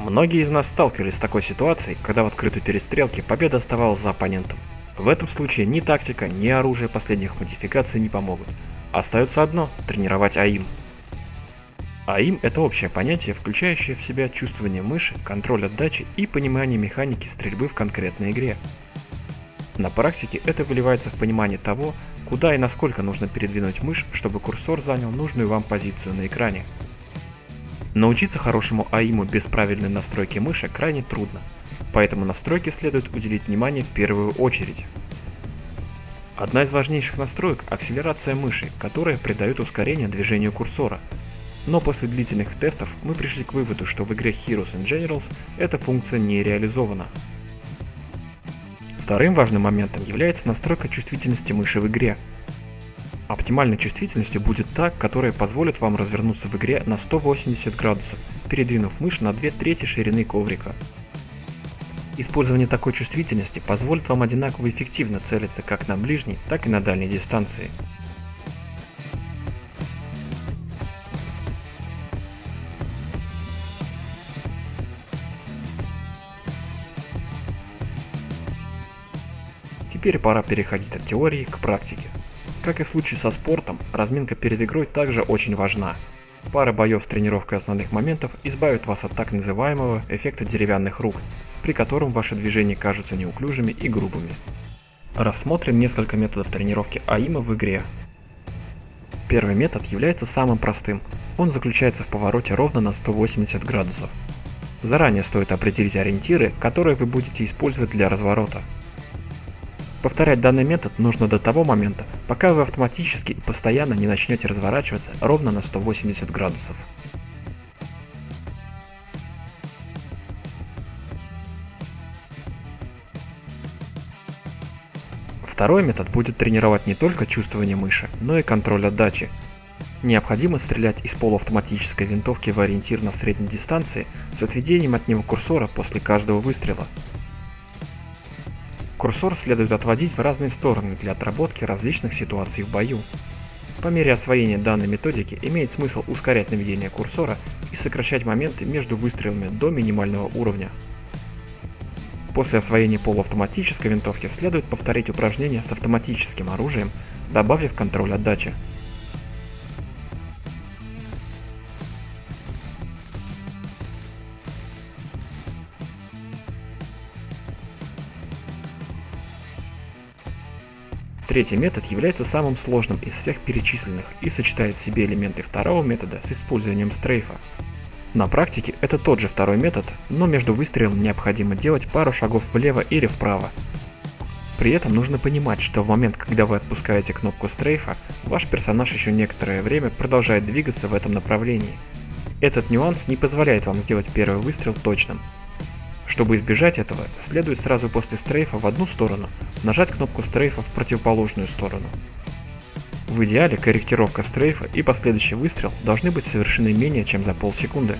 Многие из нас сталкивались с такой ситуацией, когда в открытой перестрелке победа оставалась за оппонентом. В этом случае ни тактика, ни оружие последних модификаций не помогут. Остается одно – тренировать АИМ. АИМ – это общее понятие, включающее в себя чувствование мыши, контроль отдачи и понимание механики стрельбы в конкретной игре. На практике это выливается в понимание того, куда и насколько нужно передвинуть мышь, чтобы курсор занял нужную вам позицию на экране. Научиться хорошему АИМу без правильной настройки мыши крайне трудно, поэтому настройке следует уделить внимание в первую очередь. Одна из важнейших настроек – акселерация мыши, которая придает ускорение движению курсора. Но после длительных тестов мы пришли к выводу, что в игре Heroes and Generals эта функция не реализована. Вторым важным моментом является настройка чувствительности мыши в игре. Оптимальной чувствительностью будет та, которая позволит вам развернуться в игре на 180 градусов, передвинув мышь на 2/3 ширины коврика. Использование такой чувствительности позволит вам одинаково эффективно целиться как на ближней, так и на дальней дистанции. Теперь пора переходить от теории к практике. Как и в случае со спортом, разминка перед игрой также очень важна. Пара боев с тренировкой основных моментов избавит вас от так называемого эффекта деревянных рук, при котором ваши движения кажутся неуклюжими и грубыми. Рассмотрим несколько методов тренировки АИМа в игре. Первый метод является самым простым. Он заключается в повороте ровно на 180 градусов. Заранее стоит определить ориентиры, которые вы будете использовать для разворота. Повторять данный метод нужно до того момента, пока вы автоматически и постоянно не начнете разворачиваться ровно на 180 градусов. Второй метод будет тренировать не только чувствование мыши, но и контроль отдачи. Необходимо стрелять из полуавтоматической винтовки в ориентир на средней дистанции с отведением от него курсора после каждого выстрела. Курсор следует отводить в разные стороны для отработки различных ситуаций в бою. По мере освоения данной методики имеет смысл ускорять наведение курсора и сокращать моменты между выстрелами до минимального уровня. После освоения полуавтоматической винтовки следует повторить упражнение с автоматическим оружием, добавив контроль отдачи. Третий метод является самым сложным из всех перечисленных и сочетает в себе элементы второго метода с использованием стрейфа. На практике это тот же второй метод, но между выстрелом необходимо делать пару шагов влево или вправо. При этом нужно понимать, что в момент, когда вы отпускаете кнопку стрейфа, ваш персонаж еще некоторое время продолжает двигаться в этом направлении. Этот нюанс не позволяет вам сделать первый выстрел точным. Чтобы избежать этого, следует сразу после стрейфа в одну сторону нажать кнопку стрейфа в противоположную сторону. В идеале корректировка стрейфа и последующий выстрел должны быть совершены менее чем за полсекунды.